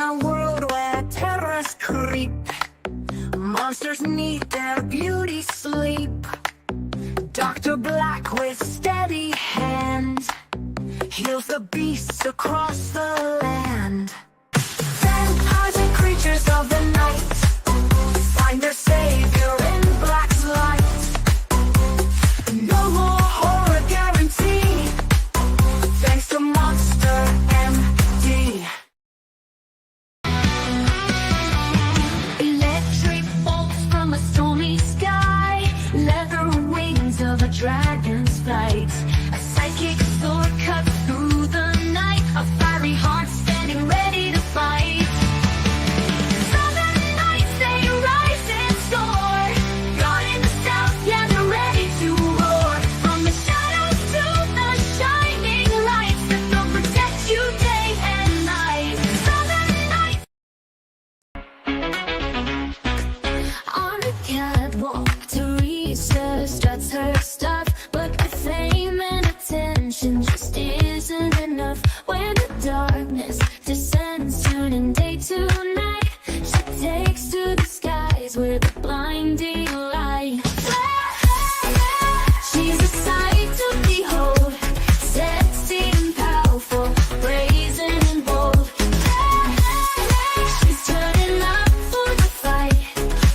a world where terrors creep, monsters need their beauty sleep. Dr. Black with steady hand heals the beasts across the land. Vampires and creatures of the night find their savior in Black's light. No more horror guaranteed, thanks to Monster MD. Electric bolts from a stormy sky, leather wings of a dragon's flight. A psychic sword cuts through the night, a fiery heart standing ready to fight. Southern nights, they rise and soar. God in the south, yeah, they're ready to roar. From the shadows to the shining lights, that they'll protect you day and night. Southern nights. On a catwalk, Teresa struts her stuff, but the fame and attention just isn't enough. When the darkness descends, turning day to night, she takes to the skies with a blinding light. She's a sight to behold, sexy and powerful, brazen and bold. She's turning up for the fight,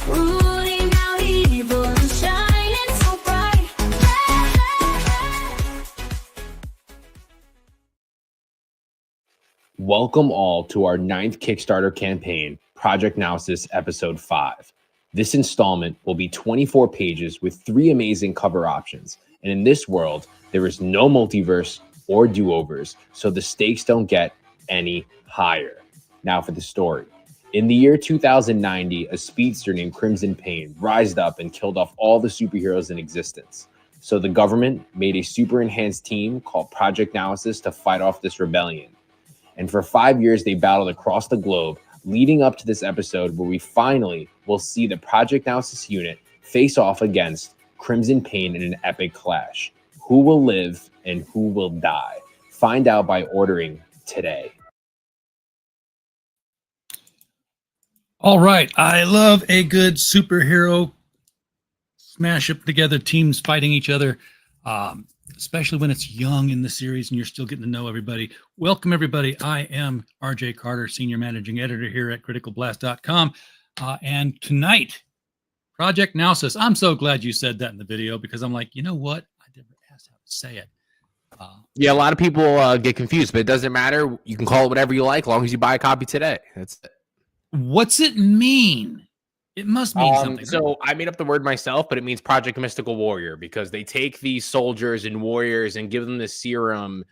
rooting out evil and shining so bright. Welcome all to our 9th Kickstarter campaign, Project Naosis Episode 5. This installment will be 24 pages with 3 amazing cover options. And in this world, there is no multiverse or do-overs, so the stakes don't get any higher. Now for the story. In the year 2090, a speedster named Crimson Pain rised up and killed off all the superheroes in existence. So the government made a super enhanced team called Project Naosis to fight off this rebellion. And for 5 years, they battled across the globe, leading up to this episode where we finally will see the Project Naosis unit face off against Crimson Pain in an epic clash. Who will live and who will die? Find out by ordering today. All right. I love a good superhero smash up together, teams fighting each other, especially when it's young in the series and you're still getting to know everybody. Welcome, everybody. I am RJ Carter, Senior Managing Editor here at criticalblast.com. And tonight, Project Naosis. I'm so glad you said that in the video because I'm like, you know what? I never asked how to say it. Yeah, a lot of people get confused, but it doesn't matter. You can call it whatever you like, as long as you buy a copy today. That's it. What's it mean? It must mean something. So I made up the word myself, but it means Project Mystical Warrior because they take these soldiers and warriors and give them the serum,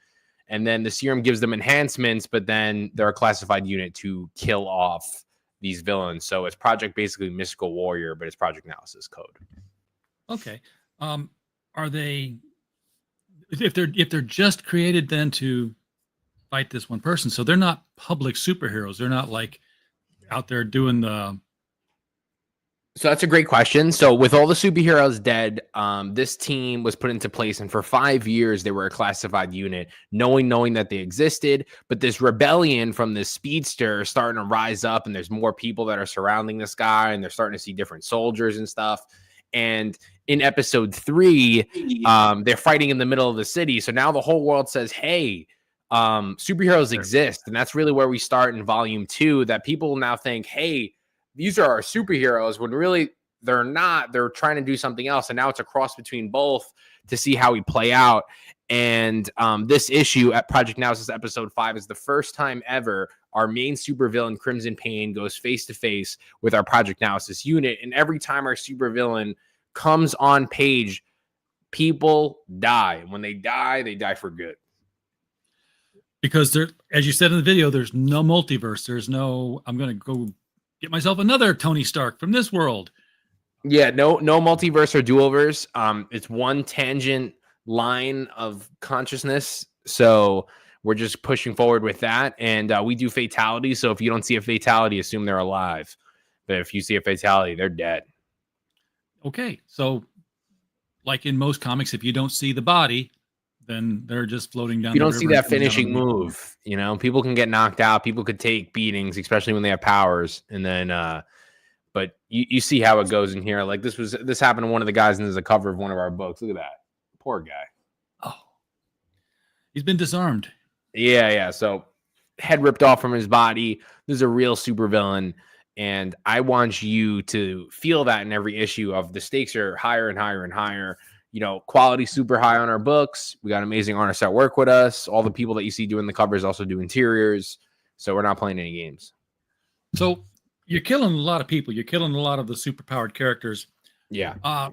and then the serum gives them enhancements, but then they're a classified unit to kill off these villains. So it's Project basically Mystical Warrior, but it's Project Naosis code. Okay. Are they, if they're just created then to fight this one person, so they're not public superheroes. They're not like out there doing the... So that's a great question. So with all the superheroes dead, this team was put into place, and for 5 years they were a classified unit, knowing that they existed. But this rebellion from this speedster is starting to rise up, and there's more people that are surrounding this guy, and they're starting to see different soldiers and stuff. And in episode 3, they're fighting in the middle of the city. So now the whole world says, "Hey, superheroes exist," and that's really where we start in volume 2. That people now think, "Hey, these are our superheroes," when really they're not. They're trying to do something else. And now it's a cross between both to see how we play out. And this issue at Project Naosis episode 5 is the first time ever our main supervillain Crimson Pain goes face to face with our Project Naosis unit. And every time our supervillain comes on page, people die. And when they die for good. Because there, as you said in the video, there's no multiverse. There's no, I'm going to go get myself another Tony Stark from this world. Yeah, no multiverse or do-overs. It's one tangent line of consciousness. So we're just pushing forward with that. And we do fatality. So if you don't see a fatality, assume they're alive. But if you see a fatality, they're dead. Okay. So like in most comics, if you don't see the body, then they're just floating down. You the don't see river and that coming out finishing on the- move. You know, people can get knocked out. People could take beatings, especially when they have powers. And then, but you see how it goes in here. Like this happened to one of the guys, and there's a cover of one of our books. Look at that, poor guy. Oh, he's been disarmed. Yeah. So head ripped off from his body. This is a real supervillain. And I want you to feel that in every issue of the stakes are higher and higher and higher. You know, quality super high on our books. We got amazing artists that work with us. All the people that you see doing the covers also do interiors. So we're not playing any games. So you're killing a lot of people. You're killing a lot of the superpowered characters. Yeah.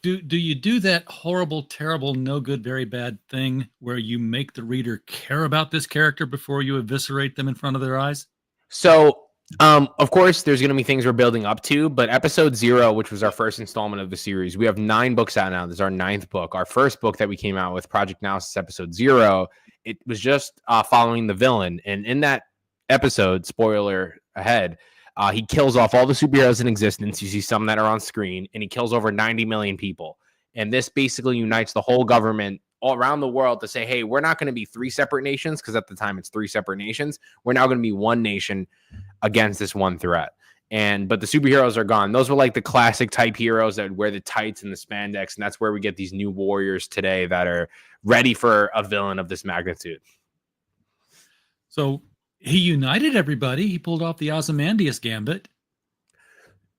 Do you do that horrible, terrible, no good, very bad thing where you make the reader care about this character before you eviscerate them in front of their eyes? So, of course, there's going to be things we're building up to, but episode 0, which was our first installment of the series, we have 9 books out now. This is our 9th book. Our first book that we came out with, Project Naosis, episode 0, it was just following the villain. And in that episode, spoiler ahead, he kills off all the superheroes in existence. You see some that are on screen, and he kills over 90 million people. And this basically unites the whole government all around the world to say, hey, we're not going to be 3 separate nations, because at the time it's 3 separate nations. We're now going to be one nation against this one threat. But the superheroes are gone. Those were like the classic type heroes that would wear the tights and the spandex. And that's where we get these new warriors today that are ready for a villain of this magnitude. So he united everybody. He pulled off the Ozymandias gambit.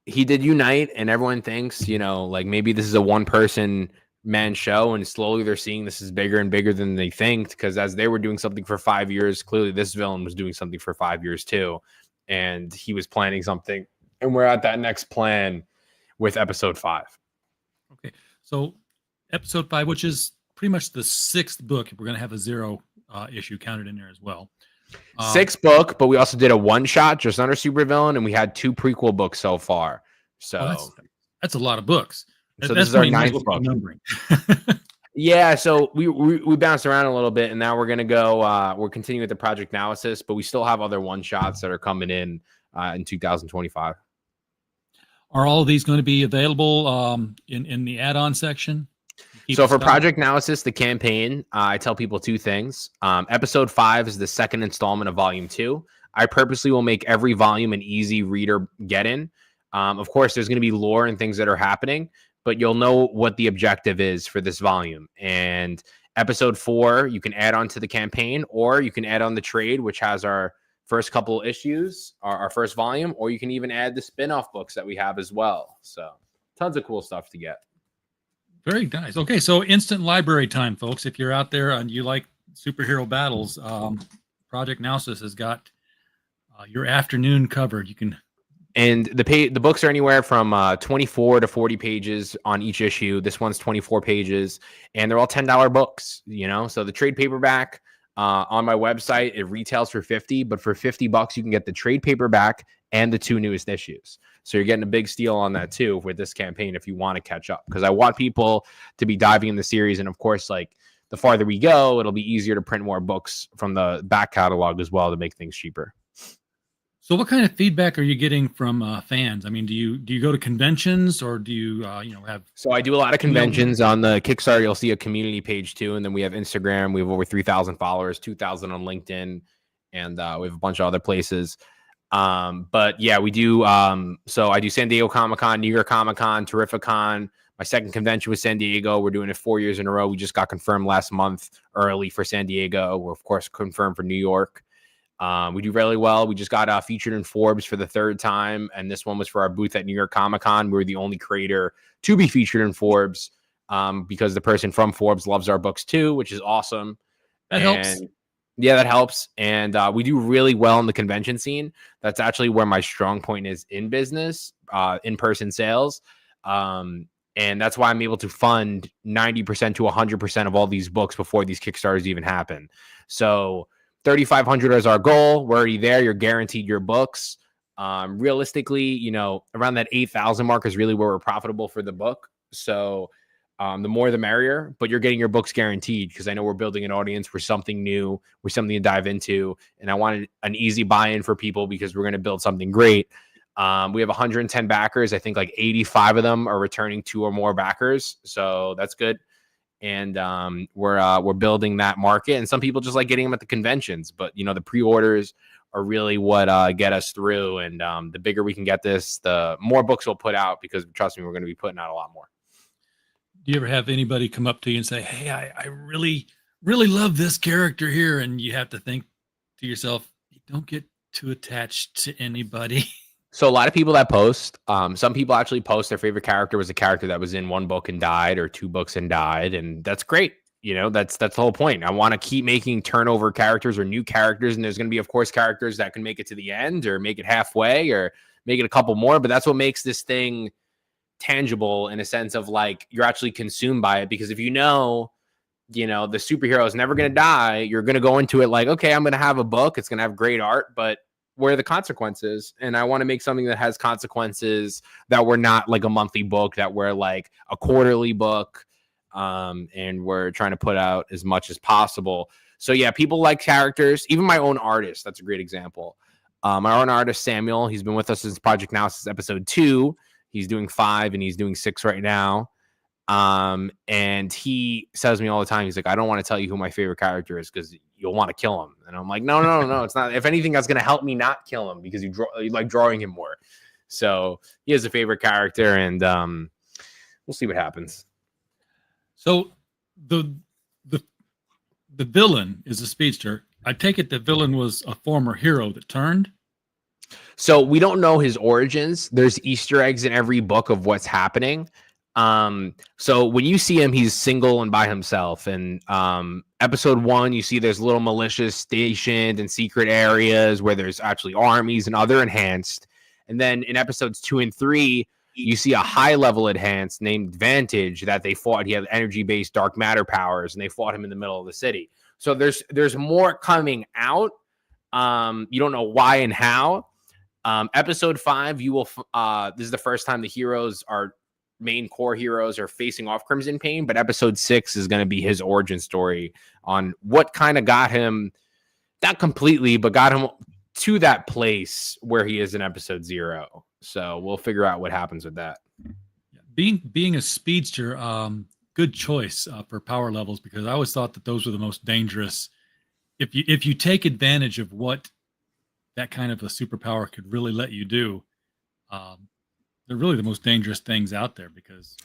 He did unite, and everyone thinks, you know, like maybe this is a one-person man show, and slowly they're seeing this is bigger and bigger than they think, because as they were doing something for 5 years, clearly this villain was doing something for 5 years too, and he was planning something, and we're at that next plan with episode 5. Okay, so episode 5, which is pretty much the 6th book, we're going to have a 0 issue counted in there as well. 6th book, but we also did a one-shot just under supervillain, and we had 2 prequel books so far. So that's a lot of books. So that's this is our 9th book. Numbering. Yeah, so we bounced around a little bit, and now we're gonna go. We're continuing with the Project Naosis, but we still have other one-shots that are coming in 2025. Are all of these going to be available in the add-on section? So for Project Naosis, the campaign, I tell people 2 things. Episode 5 is the 2nd installment of Volume 2. I purposely will make every volume an easy reader get-in. Of course, there's going to be lore and things that are happening, but you'll know what the objective is for this volume. And episode 4, you can add on to the campaign, or you can add on the trade, which has our first couple issues, our first volume, or you can even add the spin-off books that we have as well. So tons of cool stuff to get. Very nice. Okay, so instant library time, folks. If you're out there and you like superhero battles, Project Naosis has got your afternoon covered. You can. And the books are anywhere from 24 to 40 pages on each issue. This one's 24 pages, and they're all $10 books. You know, so the trade paperback on my website, it retails for $50, but for $50 you can get the trade paperback and the 2 newest issues. So you're getting a big steal on that too with this campaign if you want to catch up, because I want people to be diving in the series. And of course, like the farther we go, it'll be easier to print more books from the back catalog as well to make things cheaper. So what kind of feedback are you getting from fans? I mean, do you go to conventions, or do you have? So I do a lot of conventions. On the Kickstarter, you'll see a community page too, and then we have Instagram. We have over 3,000 followers, 2,000 on LinkedIn, and we have a bunch of other places. But yeah, we do. So I do San Diego Comic-Con, New York Comic-Con, Terrificon. My second convention was San Diego. We're doing it 4 years in a row. We just got confirmed last month early for San Diego. We're of course confirmed for New York. We do really well. We just got featured in Forbes for the 3rd time, and this one was for our booth at New York Comic-Con. We were the only creator to be featured in Forbes, because the person from Forbes loves our books too, which is awesome. That helps. Yeah, that helps. And we do really well in the convention scene. That's actually where my strong point is in business, in-person sales. And that's why I'm able to fund 90% to 100% of all these books before these Kickstarters even happen. So 3,500 is our goal. We're already there. You're guaranteed your books. Realistically, around that 8,000 mark is really where we're profitable for the book. So the more the merrier, but you're getting your books guaranteed, because I know we're building an audience for something new, for something to dive into. And I wanted an easy buy-in for people because we're going to build something great. We have 110 backers. I think like 85 of them are returning 2 or more backers. So that's good. and we're building that market. And some people just like getting them at the conventions, but the pre-orders are really what get us through. And the bigger we can get this, the more books we'll put out, because trust me, we're going to be putting out a lot more. Do you ever have anybody come up to you and say, hey, I really, really love this character here? And you have to think to yourself, you don't get too attached to anybody. So a lot of people that post, some people actually post their favorite character was a character that was in one book and died, or two books and died. And that's great. That's the whole point. I want to keep making turnover characters or new characters. And there's going to be, of course, characters that can make it to the end or make it halfway or make it a couple more. But that's what makes this thing tangible, in a sense of like you're actually consumed by it. Because if the superhero is never going to die, you're going to go into it like, okay, I'm going to have a book. It's going to have great art, but where are the consequences? And I want to make something that has consequences, that we're not like a monthly book, that we're like a quarterly book. And we're trying to put out as much as possible. So yeah, people like characters. Even my own artist, that's a great example. My own artist, Samuel, he's been with us since Project Naosis episode 2. He's doing 5 and he's doing 6 right now. And he says to me all the time, he's like, I don't want to tell you who my favorite character is because you'll want to kill him. And I'm like, no, it's not. If anything, that's going to help me not kill him, because you like drawing him more. So he has a favorite character, and we'll see what happens. So the villain is a speedster. I take it the villain was a former hero that turned. So we don't know his origins. There's Easter eggs in every book of what's happening. So when you see him, he's single and by himself. And episode 1, you see there's little militias stationed in secret areas where there's actually armies and other enhanced. And then in episodes 2 and 3, you see a high-level enhanced named Vantage that they fought. He had energy-based dark matter powers, and they fought him in the middle of the city. So there's more coming out. You don't know why and how. Episode 5, you will. This is the first time the heroes, our main core heroes, are facing off Crimson Pain. But episode 6 is going to be his origin story on what kind of got him, not completely, but got him to that place where he is in episode 0. So we'll figure out what happens with that. Being a speedster, good choice for power levels, because I always thought that those were the most dangerous. If you take advantage of what that kind of a superpower could really let you do, they're really the most dangerous things out there. Because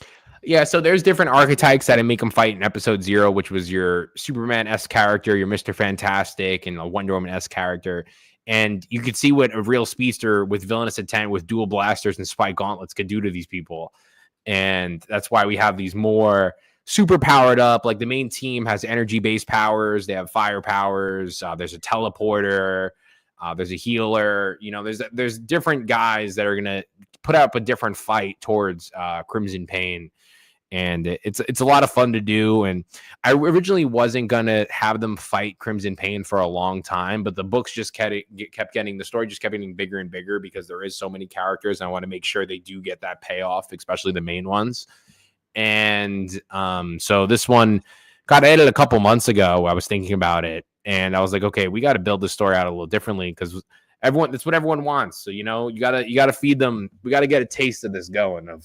yeah, so there's different archetypes that make them fight in episode 0, which was your Superman-esque character, your Mr. Fantastic, and a Wonder Woman-esque character. And you could see what a real speedster with villainous intent, with dual blasters and spike gauntlets, could do to these people. And that's why we have these more super powered up. Like the main team has energy-based powers. They have fire powers. There's a teleporter. There's a healer. There's different guys that are going to put up a different fight towards Crimson Pain. And it's a lot of fun to do. And I originally wasn't going to have them fight Crimson Pain for a long time, but the books just kept getting, the story just kept getting bigger and bigger, because there is so many characters. And I want to make sure they do get that payoff, especially the main ones. And so this one got added a couple months ago. I was thinking about it, and I was like, okay, we got to build the story out a little differently, because that's what everyone wants. So, you gotta feed them. We got to get a taste of this going, of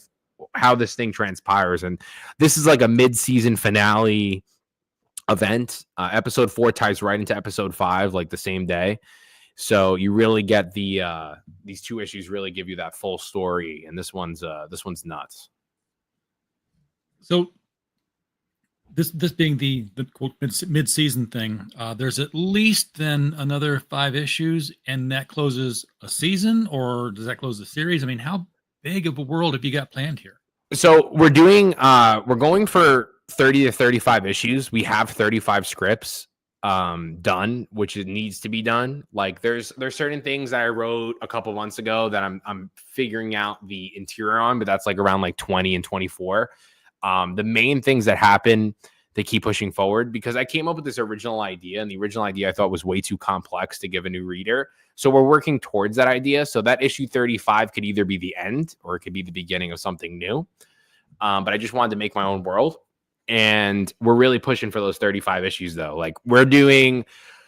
how this thing transpires. And this is like a mid-season finale event. Episode 4 ties right into episode 5, like the same day. So you really get these 2 issues really give you that full story. And this one's nuts. So this being the quote mid-season thing, there's at least then another 5 issues, and that closes a season, or does that close the series? I mean, how big of a world have you got planned here? So we're going for 30 to 35 issues. We have 35 scripts done, which it needs to be done. Like there's certain things that I wrote a couple months ago that I'm figuring out the interior on, but that's like around like 20 and 24. The main things that happen, they keep pushing forward, because I came up with this original idea, and the original idea I thought was way too complex to give a new reader. So we're working towards that idea. So that issue 35 could either be the end, or it could be the beginning of something new. But I just wanted to make my own world. And we're really pushing for those 35 issues, though. Like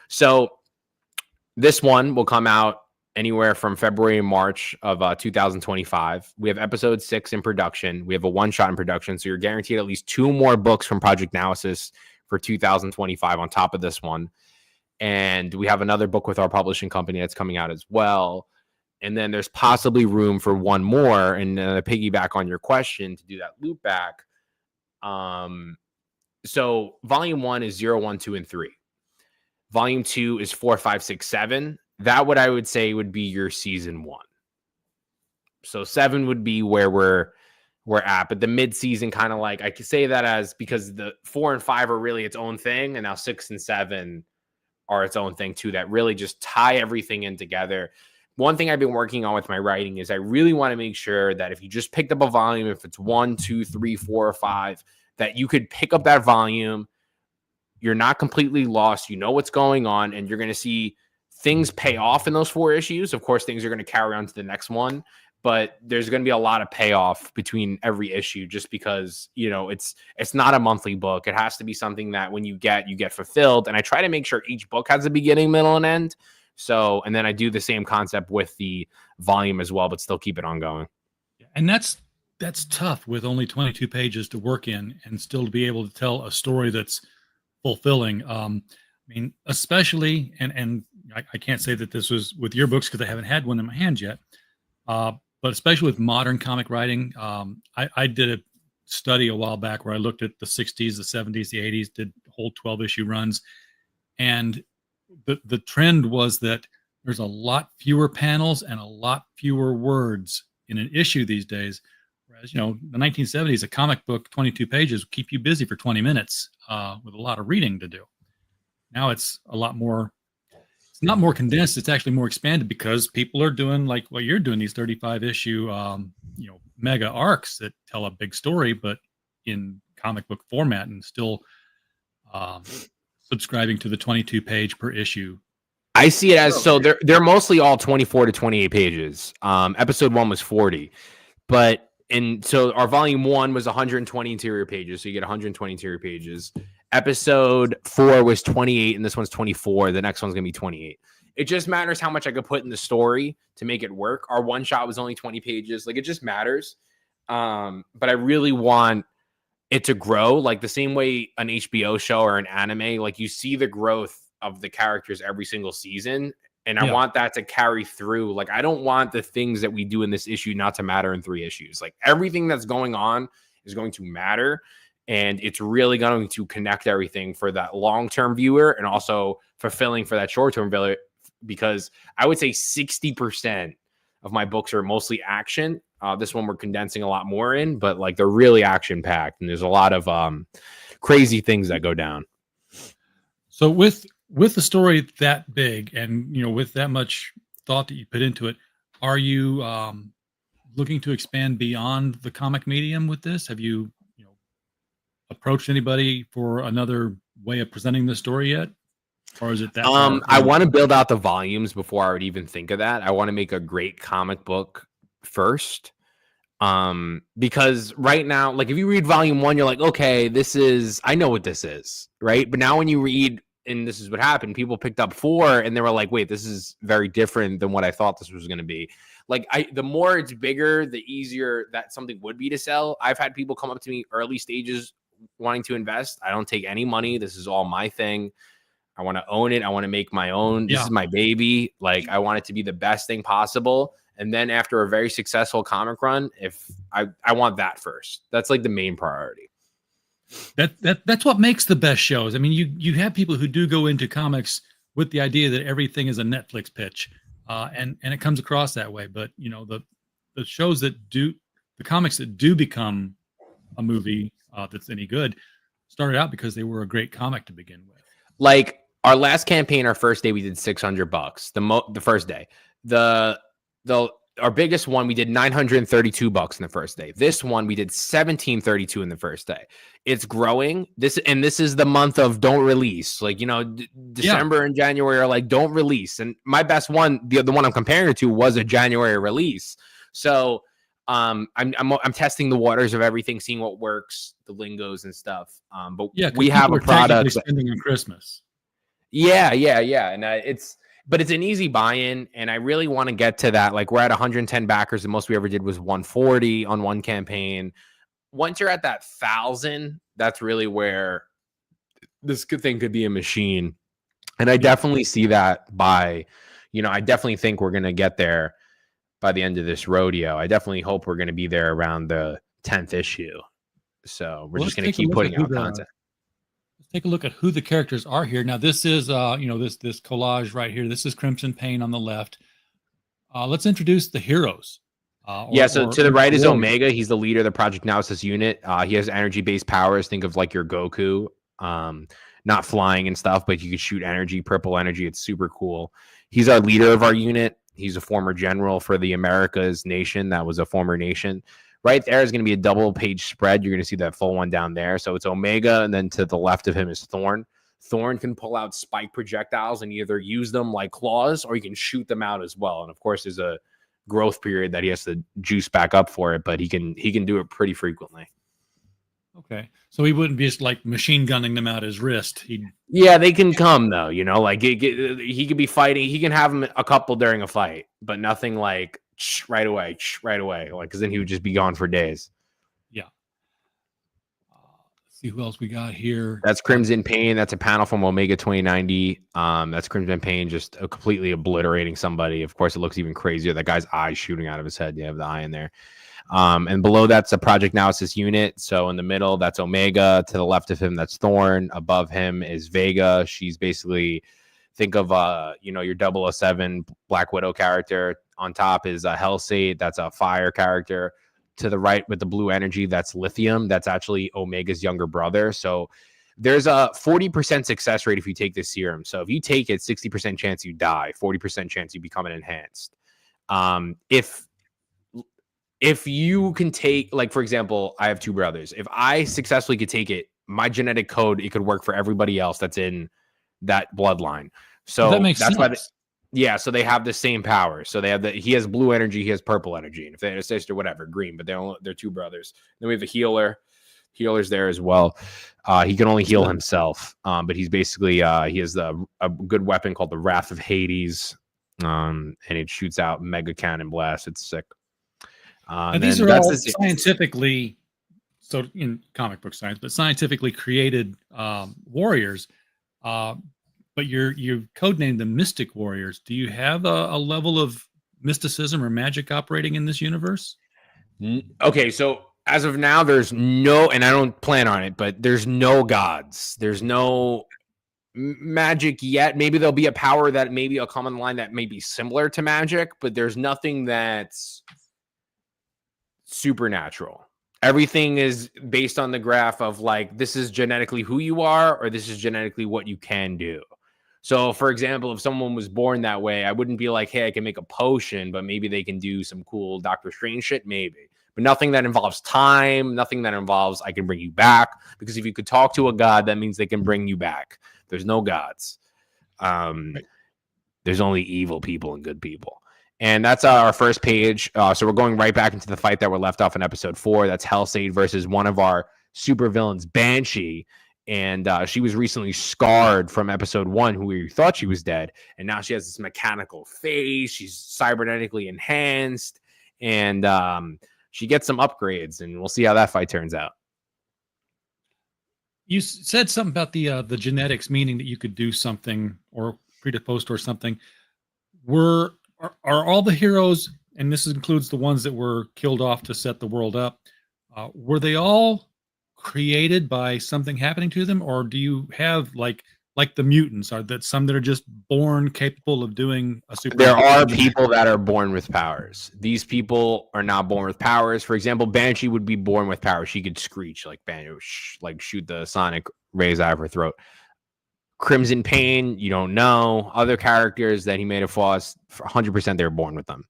so this one will come out anywhere from February and March of 2025. We have episode 6 in production. We have a one-shot in production. So you're guaranteed at least 2 more books from Project Naosis for 2025 on top of this one. And we have another book with our publishing company that's coming out as well. And then there's possibly room for 1 more. And piggyback on your question to do that loop back. So volume 1 is 0, 1, 2, and 3. Volume 2 is 4, 5, 6, 7. That what I would say would be your season 1. So 7 would be where we're at, but the mid-season kind of like I could say that as because the 4 and 5 are really its own thing, and now 6 and 7 are its own thing too. That really just tie everything in together. One thing I've been working on with my writing is I really want to make sure that if you just picked up a volume, if it's 1, 2, 3, 4, or 5, that you could pick up that volume. You're not completely lost. You know what's going on, and you're going to see things pay off in those 4 issues. Of course, things are going to carry on to the next one, but there's going to be a lot of payoff between every issue just because, you know, it's not a monthly book. It has to be something that when you get fulfilled. And I try to make sure each book has a beginning, middle, and end. So, and then I do the same concept with the volume as well, but still keep it ongoing. And that's tough with only 22 pages to work in and still to be able to tell a story that's fulfilling. I mean, especially, and I can't say that this was with your books because I haven't had one in my hands yet, but especially with modern comic writing. I did a study a while back where I looked at the 60s, the 70s, the 80s, did whole 12-issue runs. And the trend was that there's a lot fewer panels and a lot fewer words in an issue these days. Whereas, you know, the 1970s, a comic book, 22 pages, would keep you busy for 20 minutes with a lot of reading to do. Now it's a lot more, it's not more condensed, it's actually more expanded because people are doing like what you're doing, these 35 issue, mega arcs that tell a big story, but in comic book format and still subscribing to the 22 page per issue. I see it as, so they're mostly all 24 to 28 pages. Episode 1 was 40, and so our volume 1 was 120 interior pages. So you get 120 interior pages. Episode 4 was 28, and this one's 24. The next one's going to be 28. It just matters how much I could put in the story to make it work. Our one shot was only 20 pages. Like, it just matters. But I really want it to grow, like the same way an HBO show or an anime, like you see the growth of the characters every single season. And I want that to carry through. Like, I don't want the things that we do in this issue not to matter in 3 issues. Like, everything that's going on is going to matter. And it's really going to connect everything for that long-term viewer and also fulfilling for that short-term viewer, because I would say 60% of my books are mostly action. This one we're condensing a lot more in, but like they're really action-packed. And there's a lot of crazy things that go down. So with the story that big and, you know, with that much thought that you put into it, are you looking to expand beyond the comic medium with this? Have you approached anybody for another way of presenting the story yet? Or is it that? I want to build out the volumes before I would even think of that. I want to make a great comic book first. Because right now, like if you read volume 1, you're like, okay, I know what this is, right? But now when you read, and this is what happened, people picked up 4 and they were like, wait, this is very different than what I thought this was going to be. Like, the more it's bigger, the easier that something would be to sell. I've had people come up to me early stages wanting to invest. I don't take any money. This is all my thing. I want to own it. I want to make my own. This is my baby. Like, I want it to be the best thing possible. And then after a very successful comic run, if I want that first, that's like the main priority. That's what makes the best shows. I mean, you have people who do go into comics with the idea that everything is a Netflix pitch, and it comes across that way. But you know, the shows the comics that do become a movie that's any good started out because they were a great comic to begin with. Like our last campaign, our first day, we did $600. The first day, our biggest one, we did $932 in the first day. This one, we did $1,732 in the first day. It's growing. This is the month of don't release. Like, you know, December and January are like don't release. And my best one, the one I'm comparing it to, was a January release. So I'm testing the waters of everything, seeing what works, the lingos and stuff. But we have a product spending on Christmas. Yeah. And but it's an easy buy-in, and I really want to get to that. Like, we're at 110 backers. The most we ever did was 140 on one campaign. Once you're at that 1,000, that's really where this thing could be a machine. And I definitely see that by, I definitely think we're going to get there by the end of this rodeo. I definitely hope we're going to be there around the 10th issue. So we're just going to keep putting out content. Let's take a look at who the characters are here. Now, this is, this collage right here. This is Crimson Pain on the left. Let's introduce the heroes. So to the right is Omega. He's the leader of the Project Naosis unit. He has energy-based powers. Think of like your Goku, not flying and stuff, but you can shoot energy, purple energy. It's super cool. He's our leader of our unit. He's a former general for the Americas nation. That was a former nation. Right there is going to be a double-page spread. You're going to see that full one down there. So it's Omega, and then to the left of him is Thorn. Thorn can pull out spike projectiles and either use them like claws, or you can shoot them out as well. And of course, there's a growth period that he has to juice back up for it, but he can do it pretty frequently. Okay, so he wouldn't be just like machine gunning them out his wrist. They can come though. Like he could be fighting. He can have them a couple during a fight, but nothing like right away, like, because then he would just be gone for days. Yeah. Let's see who else we got here. That's Crimson Pain. That's a panel from Omega 2090. That's Crimson Pain just completely obliterating somebody. Of course, it looks even crazier. That guy's eye shooting out of his head. You have the eye in there. And below that's a Project Naosis unit. So in the middle, that's Omega. To the left of him, that's Thorn. Above him is Vega. She's basically, think of your 007 Black Widow character. On top is a Hellsate. That's a fire character. To the right with the blue energy, that's Lithium. That's actually Omega's younger brother. So there's a 40% success rate if you take this serum. So if you take it, 60% chance you die, 40% chance you become an enhanced. If you can take, like, for example, I have two brothers. If I successfully could take it, my genetic code, it could work for everybody else that's in that bloodline. So that makes sense. Why so they have the same power. So he has blue energy, he has purple energy. And if they had a sister, whatever, green, but they're two brothers. Then we have a healer. Healer's there as well. He can only heal himself. But he's basically, he has a good weapon called the Wrath of Hades. And it shoots out mega cannon blasts. It's sick. And these are all scientifically, so in comic book science, but scientifically created warriors. But you've codenamed them Mystic Warriors. Do you have a level of mysticism or magic operating in this universe? Okay, so as of now, there's no, and I don't plan on it, but there's no gods. There's no magic yet. Maybe there'll be a power that maybe a common line that may be similar to magic, but there's nothing that's supernatural. Everything is based on the graph of like, this is genetically who you are, or this is genetically what you can do. So for example, if someone was born that way, I wouldn't be like, hey, I can make a potion, but maybe they can do some cool Doctor Strange shit, maybe. But nothing that involves time, nothing that involves I can bring you back. Because if you could talk to a god, that means they can bring you back. There's no gods. There's only evil people and good people. And that's our first page. So we're going right back into the fight that were left off in episode 4. That's Hellsate versus one of our supervillains, Banshee. And she was recently scarred from episode 1, who we thought she was dead. And now she has this mechanical face. She's cybernetically enhanced. And she gets some upgrades. And we'll see how that fight turns out. You said something about the genetics, meaning that you could do something or predisposed or something. Are all the heroes, and this includes the ones that were killed off to set the world up, were they all created by something happening to them, or do you have like the mutants? Are that some that are just born capable of doing a super? There are people that are born with powers. These people are not born with powers. For example, Banshee would be born with powers. She could screech like Banshee, like shoot the sonic rays out of her throat. Crimson Pain, you don't know. Other characters that he made a fuss, 100% they were born with them.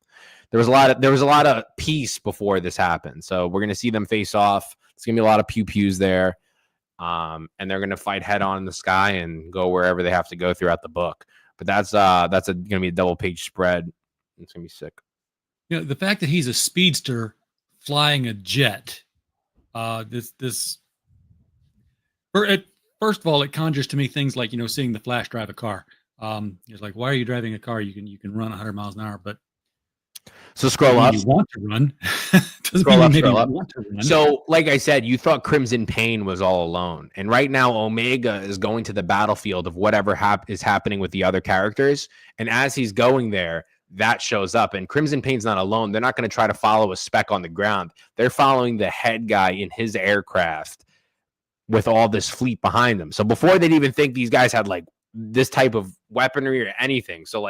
There was a lot of peace before this happened. So we're gonna see them face off. It's gonna be a lot of pew-pews there. And they're gonna fight head on in the sky and go wherever they have to go throughout the book. But that's gonna be a double-page spread. It's gonna be sick. You know, the fact that he's a speedster flying a jet, First of all, it conjures to me things like, seeing the Flash drive a car. It's like, why are you driving a car? You can run 100 miles an hour, but So scroll up. you want to run. Doesn't Scroll mean up, maybe scroll you up. want to run. So, like I said, you thought Crimson Pain was all alone. And right now, Omega is going to the battlefield of whatever is happening with the other characters. And as he's going there, that shows up. And Crimson Pain's not alone. They're not going to try to follow a speck on the ground. They're following the head guy in his aircraft with all this fleet behind them. So before they'd even think these guys had like this type of weaponry or anything. So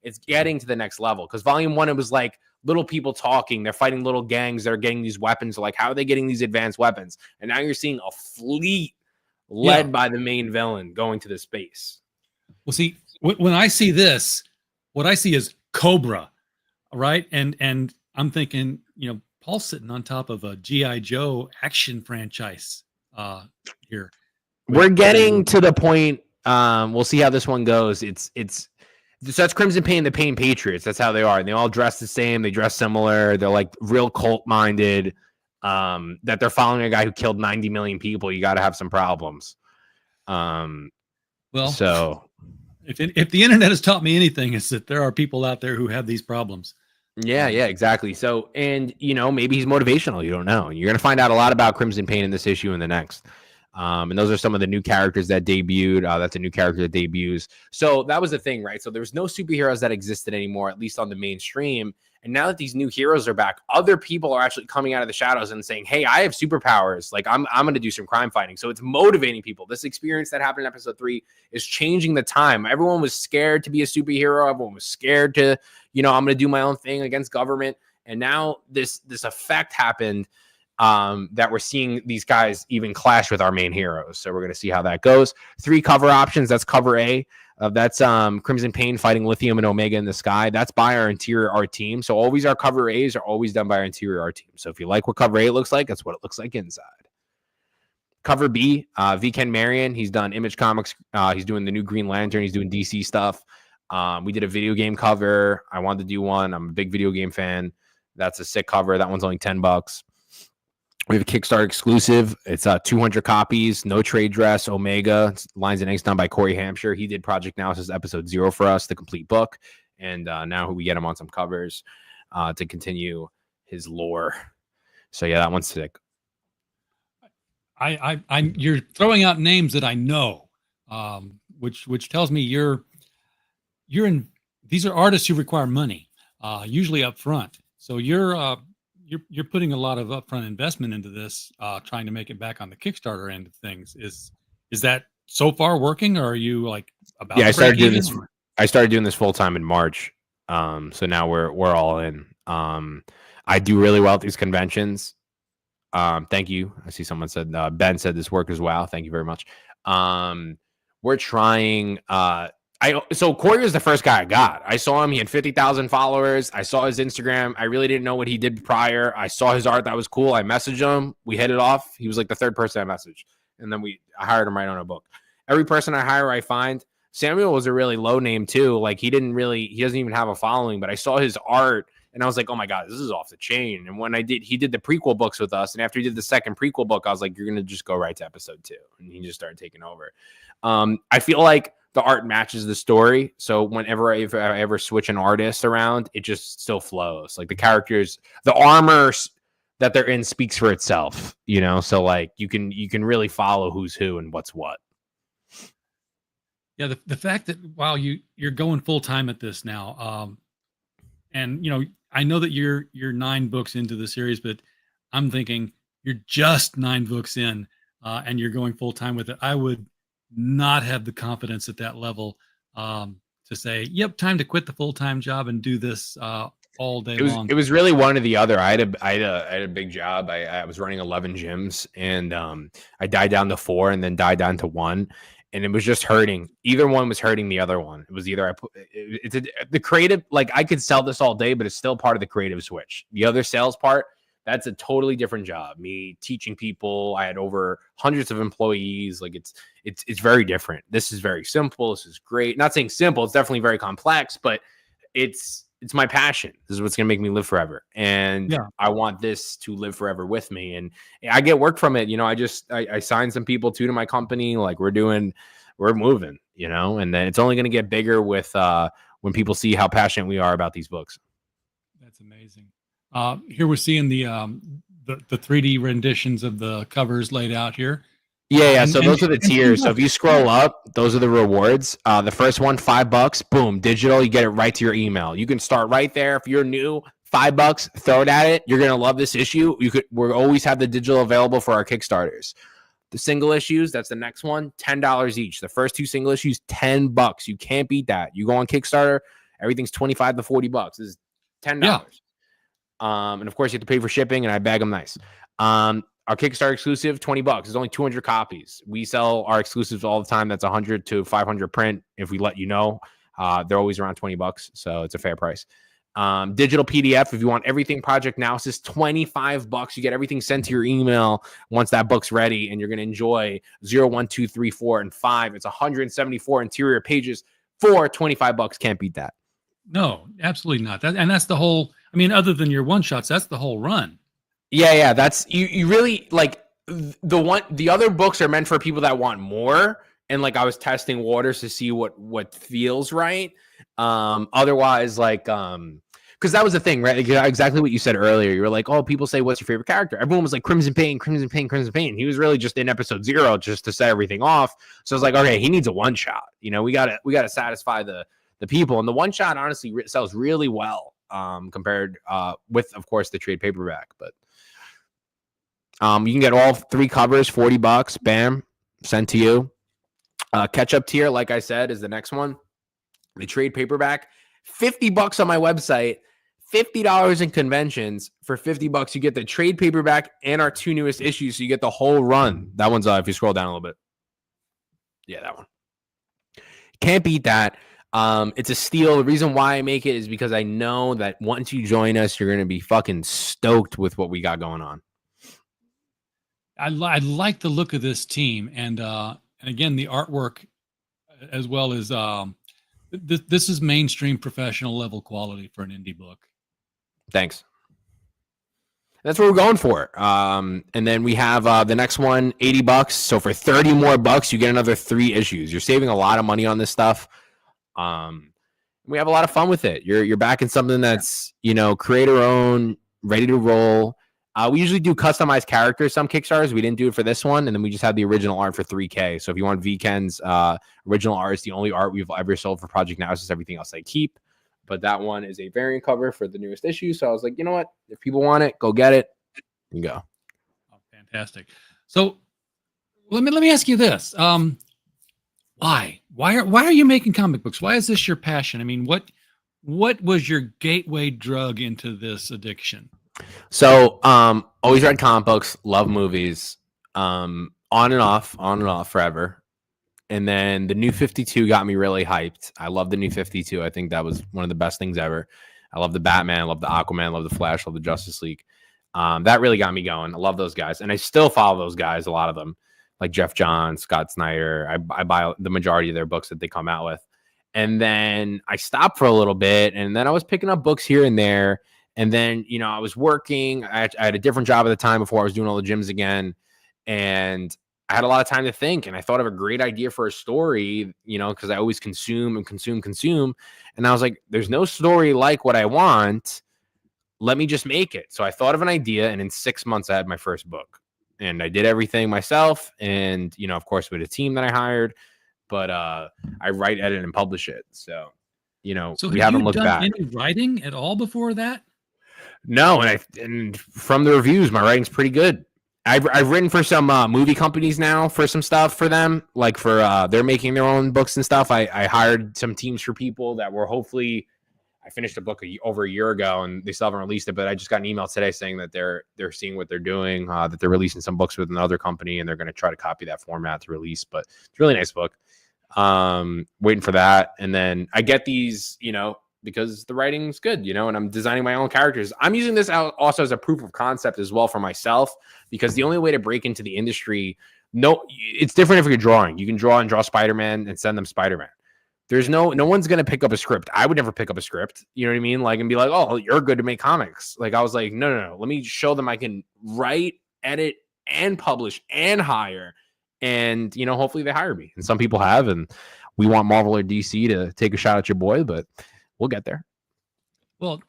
it's getting to the next level. Because Volume 1, it was like little people talking. They're fighting little gangs that are getting these weapons. Like, how are they getting these advanced weapons? And now you're seeing a fleet led by the main villain going to the space. Well, see, when I see this, what I see is Cobra, right? And I'm thinking, Paul's sitting on top of a G.I. Joe action franchise here. We're getting to the point. We'll see how this one goes. So that's Crimson Pain, the Pain Patriots. That's how they are. And they all dress the same. They dress similar. They're like real cult-minded. That they're following a guy who killed 90 million people. You got to have some problems. So if the internet has taught me anything, it's that there are people out there who have these problems. Yeah, exactly. So, and maybe he's motivational. You don't know. You're going to find out a lot about Crimson Pain in this issue and the next. And those are some of the new characters that debuted. That's a new character that debuts. So that was the thing, right? So there's no superheroes that existed anymore, at least on the mainstream. And now that these new heroes are back, other people are actually coming out of the shadows and saying, hey, I have superpowers. Like, I'm going to do some crime fighting. So it's motivating people. This experience that happened in episode 3 is changing the time. Everyone was scared to be a superhero. Everyone was scared to, I'm going to do my own thing against government. And now this effect happened. That we're seeing these guys even clash with our main heroes. So we're going to see how that goes. 3 cover options. That's cover A. That's Crimson Pain fighting Lithium and Omega in the sky. That's by our interior art team. So always our cover A's are always done by our interior art team. So if you like what cover A looks like, that's what it looks like inside. Cover B, V. Ken Marion. He's done Image Comics. He's doing the new Green Lantern. He's doing DC stuff. We did a video game cover. I wanted to do one. I'm a big video game fan. That's a sick cover. That one's only $10. We have a Kickstarter exclusive. It's 200 copies, no trade dress, Omega. It's Lines and Inks done by Corey Hampshire. He did Project Naosis episode 0 for us, the complete book. And now we get him on some covers to continue his lore. So yeah, that one's sick. You're throwing out names that I know, which tells me you're in. These are artists who require money, usually up front. So you're putting a lot of upfront investment into this, trying to make it back on the Kickstarter end of things. Is that so far working, or are you like about? Yeah, I started doing this full time in March. So now we're all in. I do really well at these conventions. Thank you. I see someone said Ben said this work as well. Thank you very much. We're trying. So Corey was the first guy I got. I saw him. He had 50,000 followers. I saw his Instagram. I really didn't know what he did prior. I saw his art. That was cool. I messaged him. We hit it off. He was like the third person I messaged. And then I hired him right on a book. Every person I hire, I find. Samuel was a really low name too. Like he doesn't even have a following, but I saw his art and I was like, oh my God, this is off the chain. And when he did the prequel books with us. And after he did the second prequel book, I was like, you're going to just go right to episode 2. And he just started taking over. I feel like the art matches the story. So whenever I ever switch an artist around, it just still flows. Like the characters, the armor that they're in speaks for itself, So like you can really follow who's who and what's what. Yeah, the fact that you're going full time at this now, and I know that you're 9 books into the series, but I'm thinking you're just 9 books in, and you're going full time with it. I would not have the confidence at that level to say, yep, time to quit the full-time job and do this all day long. It was really one or the other. I had a big job. I was running 11 gyms, and I died down to 4 and then died down to 1, and it was just hurting. Either one was hurting the other one. It was either the creative, like I could sell this all day, but it's still part of the creative switch. The other sales part, that's a totally different job. Me teaching people. I had over hundreds of employees. Like it's very different. This is very simple. This is great. Not saying simple. It's definitely very complex, but it's my passion. This is what's going to make me live forever. And I want this to live forever with me. And I get work from it. I signed some people too to my company. Like we're moving, you know, and then it's only going to get bigger with when people see how passionate we are about these books. That's amazing. Here we're seeing the 3D renditions of the covers laid out here. Yeah. So those are the tiers. So if you scroll up, those are the rewards. The first one, $5, boom, digital. You get it right to your email. You can start right there. If you're new, $5, throw it at it. You're gonna love this issue. We'll always have the digital available for our Kickstarters. The single issues, that's the next one, $10 each. The first 2 single issues, $10. You can't beat that. You go on Kickstarter, everything's $25 to $40. This is $10. Yeah. And of course, you have to pay for shipping, and I bag them nice. Our Kickstarter exclusive, $20. There's only 200 copies. We sell our exclusives all the time. That's 100 to 500 print. If we let you know, they're always around $20, so it's a fair price. Digital PDF, if you want everything Project Naosis, $25. You get everything sent to your email once that book's ready, and you're going to enjoy 0, 1, 2, 3, 4, and 5. It's 174 interior pages for $25. Can't beat that. No, absolutely not. And that's the whole, I mean, other than your one shots, that's the whole run. Yeah. That's you really like the other books are meant for people that want more. And like I was testing waters to see what feels right. Otherwise, like because that was the thing, right? Like, exactly what you said earlier. You were like, oh, people say, what's your favorite character? Everyone was like Crimson Pain, Crimson Pain, Crimson Pain. He was really just in episode 0 just to set everything off. So I was like, okay, he needs a one shot. You know, we gotta satisfy the people. And the one shot honestly sells really well compared with, of course, the trade paperback. But you can get all 3 covers, $40. Bam, sent to you. Catch-up tier, like I said, is the next one. The trade paperback, $50 on my website, $50 in conventions. For $50, you get the trade paperback and our 2 newest issues, so you get the whole run. That one's if you scroll down a little bit. Yeah, that one. Can't beat that. It's a steal. The reason why I make it is because I know that once you join us, you're going to be fucking stoked with what we got going on. I like the look of this team, and again, the artwork, as well as this is mainstream professional level quality for an indie book. Thanks. That's what we're going for. And then we have the next one, $80. So for 30 more bucks, you get another 3 issues. You're saving a lot of money on this stuff. We have a lot of fun with it. You're backing something that's, you know, creator owned, ready to roll. We usually do customized characters, some Kickstarters. We didn't do it for this one. And then we just had the original art for $3K. So if you want Vken's original art, it's the only art we've ever sold for Project Naosis. Everything else I keep. But that one is a variant cover for the newest issue. So I was like, you know what? If people want it, go get it. You go. Oh, fantastic. So let me ask you this. Why are you making comic books? Why is this your passion? I mean, what was your gateway drug into this addiction? So, always read comic books, love movies, on and off forever. And then the New 52 got me really hyped. I love the New 52. I think that was one of the best things ever. I love the Batman, I love the Aquaman, I love the Flash, I love the Justice League. That really got me going. I love those guys. And I still follow those guys, a lot of them, like Jeff Johns, Scott Snyder. I buy the majority of their books that they come out with. And then I stopped for a little bit, and then I was picking up books here and there. And then, you know, I was working. I had a different job at the time before I was doing all the gyms again. And I had a lot of time to think. And I thought of a great idea for a story, you know, because I always consume. And I was like, there's no story like what I want. Let me just make it. So I thought of an idea. And in 6 months, I had my first book. And I did everything myself. And, you know, of course, with a team that I hired. But I write, edit, and publish it. So, you know, so we haven't looked back. Any writing at all before that? No, and from the reviews, my writing's pretty good. I've written for some movie companies now for some stuff for them, like for they're making their own books and stuff. I hired some teams for people that were hopefully. I finished a book over a year ago, and they still haven't released it. But I just got an email today saying that they're seeing what they're doing, that they're releasing some books with another company, and they're going to try to copy that format to release. But it's a really nice book. Waiting for that, and then I get these, you know, because the writing's good, you know, and I'm designing my own characters. I'm using this out also as a proof of concept as well for myself, because the only way to break into the industry, it's different if you're drawing. You can draw Spider-Man and send them Spider-Man. There's no one's going to pick up a script. I would never pick up a script, you know what I mean? Like, and be like, oh, you're good to make comics. Like, I was like, no. Let me show them I can write, edit, and publish and hire. And, you know, hopefully they hire me. And some people have, and we want Marvel or DC to take a shot at your boy, but we'll get there. Well,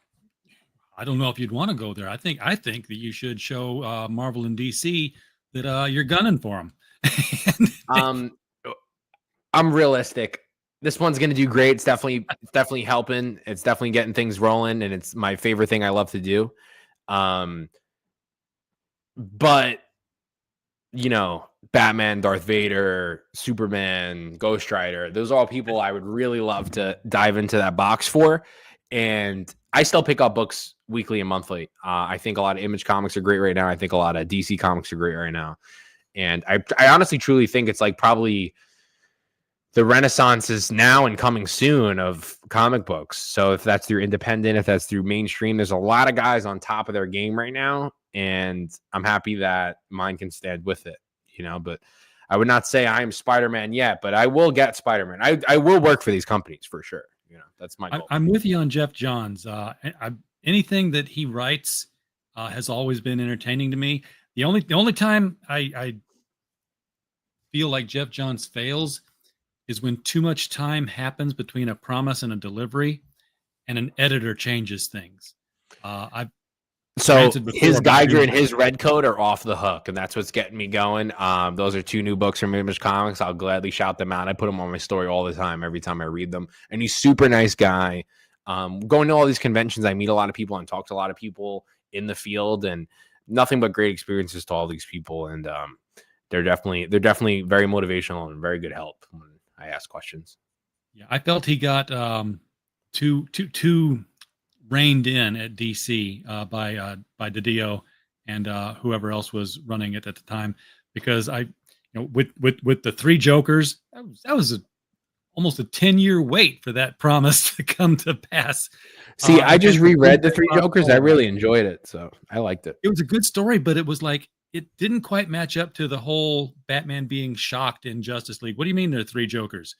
I don't know if you'd want to go there. I think that you should show Marvel and DC that you're gunning for them. I'm realistic. This one's going to do great. It's definitely helping. It's definitely getting things rolling, and it's my favorite thing I love to do. But you know, Batman, Darth Vader, Superman, Ghost Rider, those are all people I would really love to dive into that box for. And I still pick up books weekly and monthly. I think a lot of Image comics are great right now. I think a lot of DC comics are great right now. And I honestly, truly think it's like probably the renaissance is now and coming soon of comic books. So if that's through independent, if that's through mainstream, there's a lot of guys on top of their game right now. And I'm happy that mine can stand with it, you know, but I would not say I am Spider-Man yet, but I will get Spider-Man. I will work for these companies for sure. You know, that's my goal. I'm with you on Jeff Johns. Anything that he writes has always been entertaining to me. The only time I feel like Jeff Johns fails is when too much time happens between a promise and a delivery, and an editor changes things. So his Geiger and his Red Coat are off the hook, and that's what's getting me going. Those are 2 new books from Image Comics. I'll gladly shout them out. I put them on my story all the time, every time I read them. And he's super nice guy. Going to all these conventions, I meet a lot of people and talk to a lot of people in the field, and nothing but great experiences to all these people. And they're definitely very motivational and very good help when I ask questions. Yeah, I felt he got too reined in at DC by DiDio and whoever else was running it at the time, because with the 3 Jokers, that was almost a 10-year wait for that promise to come to pass. See, I just reread the 3 Jokers. I really enjoyed it, so I liked it. It was a good story, but it was like it didn't quite match up to the whole Batman being shocked in Justice League. What do you mean there are 3 Jokers?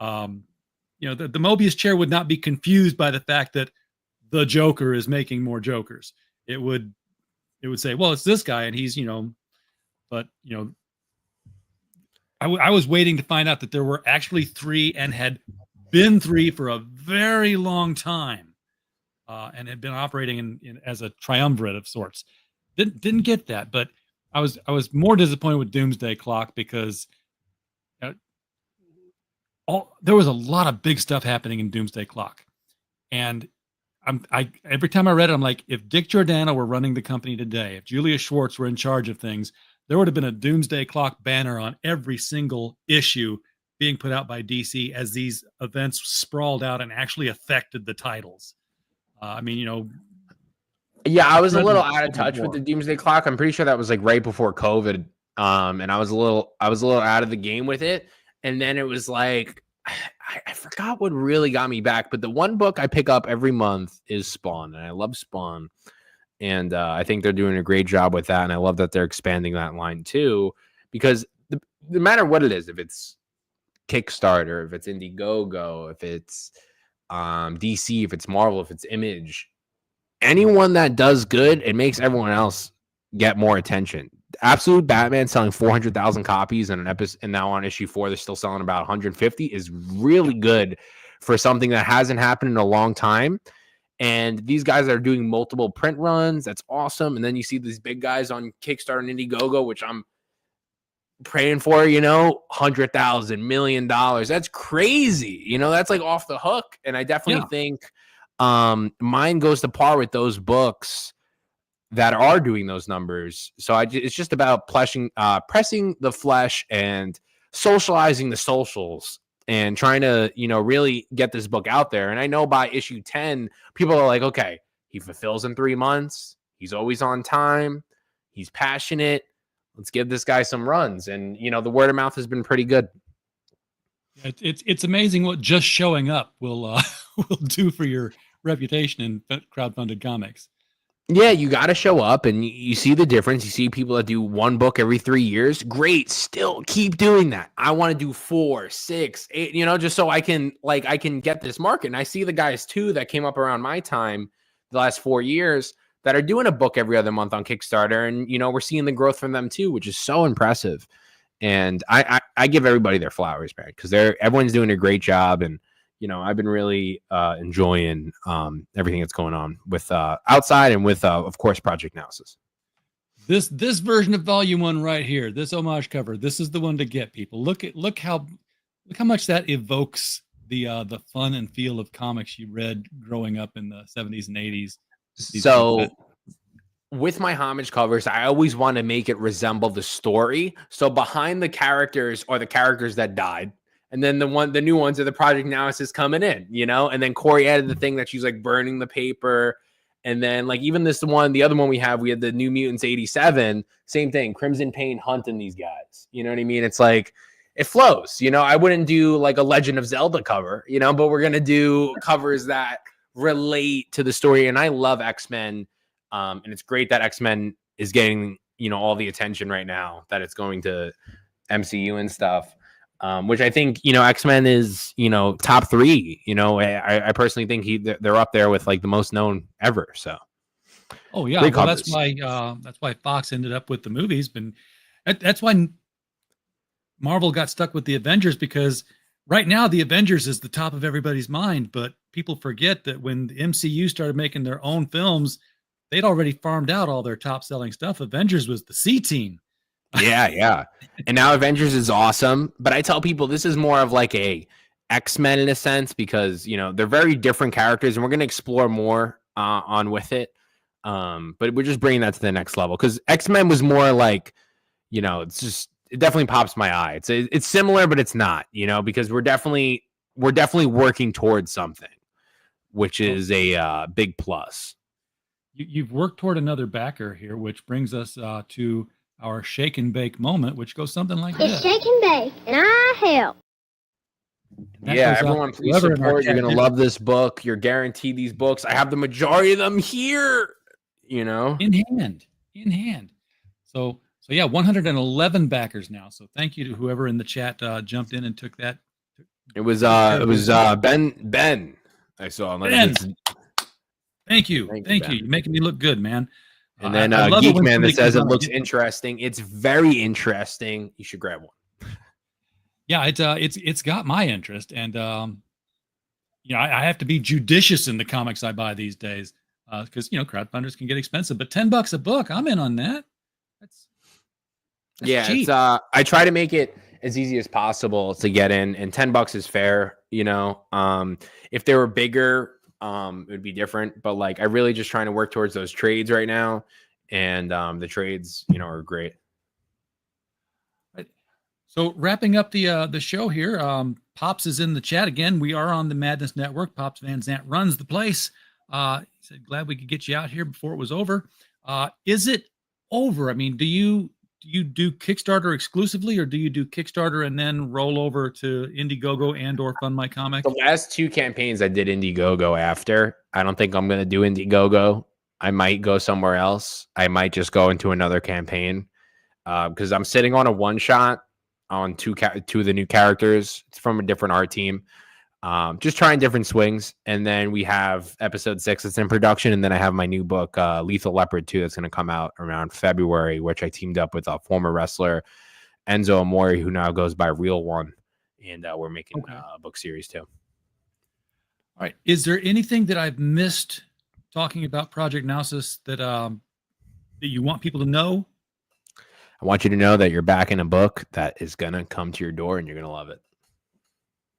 The Mobius chair would not be confused by the fact that the Joker is making more Jokers. It would say, well, it's this guy, and he's, but I was waiting to find out that there were actually 3 and had been 3 for a very long time, and had been operating in as a triumvirate of sorts. Didn't get that, but I was more disappointed with Doomsday Clock because there was a lot of big stuff happening in Doomsday Clock, and every time I read it, I'm like, if Dick Giordano were running the company today, if Julia Schwartz were in charge of things, there would have been a Doomsday Clock banner on every single issue being put out by DC as these events sprawled out and actually affected the titles. Yeah, I was a little out of touch with the Doomsday Clock. I'm pretty sure that was like right before COVID, and I was a little out of the game with it. And then it was like, I forgot what really got me back, but the one book I pick up every month is Spawn, and I love Spawn. And I think they're doing a great job with that, and I love that they're expanding that line too, because no matter what it is, if it's Kickstarter, if it's Indiegogo, if it's DC, if it's Marvel, if it's Image, anyone that does good, it makes everyone else get more attention. Absolute Batman selling 400,000 copies in an episode, and now on issue 4 they're still selling about 150, is really good for something that hasn't happened in a long time. And these guys are doing multiple print runs. That's awesome. And then you see these big guys on Kickstarter and Indiegogo, which I'm praying for, $100,000, $1 million. That's crazy. That's like off the hook. And I definitely think mine goes to par with those books that are doing those numbers. So it's just about pressing the flesh and socializing the socials and trying to, really get this book out there. And I know by issue 10, people are like, okay, he fulfills in 3 months. He's always on time. He's passionate. Let's give this guy some runs. And, the word of mouth has been pretty good. It's amazing what just showing up will do for your reputation in crowdfunded comics. Yeah, you got to show up, and you see the difference. You see people that do 1 book every 3 years. Great, still keep doing that. I want to do 4, 6, 8, just so I can get this market. And I see the guys too that came up around my time the last 4 years that are doing a book every other month on Kickstarter, and we're seeing the growth from them too, which is so impressive. And I give everybody their flowers, man, because everyone's doing a great job. And I've been really enjoying everything that's going on with outside and with of course Project Naosis. This version of Volume 1 right here, this homage cover, this is the one to get, people. Look how much that evokes the fun and feel of comics you read growing up in the 70s and 80s. So with my homage covers, I always want to make it resemble the story. So behind the characters are the characters that died. And then the new ones are the Project Naosis coming in, and then Corey added the thing that she's like burning the paper. And then like even the other one we had the New Mutants 87, same thing, Crimson Pain hunting these guys. You know what I mean? It's like, it flows, I wouldn't do like a Legend of Zelda cover, but we're going to do covers that relate to the story. And I love X-Men. And it's great that X-Men is getting, all the attention right now that it's going to MCU and stuff. Which I think, X-Men is, top 3. I personally think they're up there with like the most known ever. So, oh yeah, well, that's why Fox ended up with the movies. But that's why Marvel got stuck with the Avengers, because right now the Avengers is the top of everybody's mind. But people forget that when the MCU started making their own films, they'd already farmed out all their top selling stuff. Avengers was the C team. Yeah. And now Avengers is awesome. But I tell people this is more of like a X-Men in a sense, because, they're very different characters and we're going to explore more on with it. But we're just bringing that to the next level, because X-Men was more like, it definitely pops my eye. It's similar, but it's not, because we're definitely working towards something, which is a big plus. You've worked toward another backer here, which brings us to our shake and bake moment, which goes something like this. It's shake and bake, and I help. Yeah, everyone, please support. You're going to love this book. You're guaranteed these books. I have the majority of them here, in hand. So yeah, 111 backers now. So thank you to whoever in the chat jumped in and took that. It was Ben. I saw. Ben. Thank you. You're making me look good, man. And then Geek Man that says it looks interesting. It's very interesting. You should grab one. Yeah, it's got my interest, and I have to be judicious in the comics I buy these days, because crowdfunders can get expensive. But $10 a book, I'm in on that. That's cheap. I try to make it as easy as possible to get in, and $10 is fair. If they were bigger, it would be different, but like I really just trying to work towards those trades right now, and the trades are great. Right. So wrapping up the show here, Pops is in the chat again. We are on the Madness Network. Pops Van Zant runs the place. He said, glad we could get you out here before it was over. Is it over? I mean, do you do Kickstarter exclusively, or do you do Kickstarter and then roll over to Indiegogo and or Fund My Comics? The last 2 campaigns I did Indiegogo after. I don't think I'm going to do Indiegogo. I might go somewhere else. I might just go into another campaign, because I'm sitting on a one-shot on two of the new characters. It's from a different art team. Just trying different swings. And then we have episode 6 that's in production. And then I have my new book, Lethal Leopard 2, that's going to come out around February, which I teamed up with a former wrestler, Enzo Amore, who now goes by Real One. And we're making a book series too. All right. Is there anything that I've missed talking about Project Naosis that you want people to know? I want you to know that you're back in a book that is going to come to your door and you're going to love it.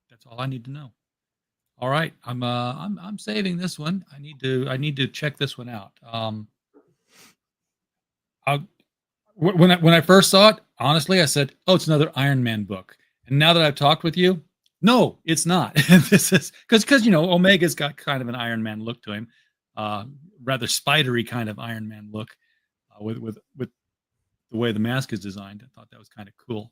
That's all I need to know. All right, I'm saving this one. I need to check this one out. When I first saw it, honestly, I said, "Oh, it's another Iron Man book." And now that I've talked with you, no, it's not. This is because Omega's got kind of an Iron Man look to him, rather spidery kind of Iron Man look, with the way the mask is designed. I thought that was kind of cool.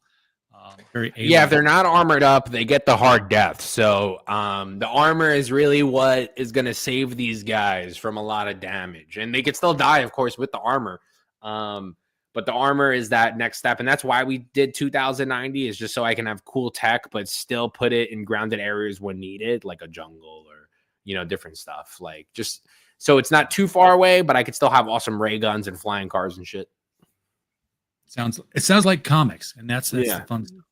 Very alien. Yeah, if they're not armored up, they get the hard death. So the armor is really what is going to save these guys from a lot of damage. And they could still die, of course, with the armor. But the armor is that next step. And that's why we did 2090, is just so I can have cool tech, but still put it in grounded areas when needed, like a jungle or, different stuff. Like just so it's not too far away, but I could still have awesome ray guns and flying cars and shit. It sounds like comics, and that's Yeah. the fun stuff.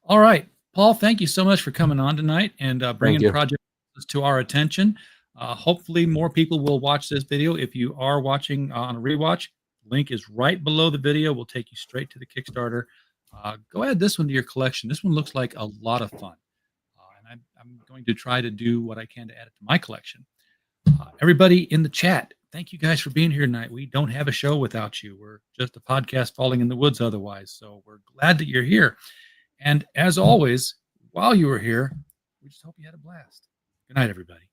All right, Paul, thank you so much for coming on tonight and bringing you. Project to our attention. Hopefully, more people will watch this video. If you are watching on a rewatch, link is right below the video. We'll take you straight to the Kickstarter. Go add this one to your collection. This one looks like a lot of fun, and I'm going to try to do what I can to add it to my collection. Everybody in the chat, thank you guys for being here tonight. We don't have a show without you. We're just a podcast falling in the woods otherwise. So we're glad that you're here. And as always, while you were here, we just hope you had a blast. Good night, everybody.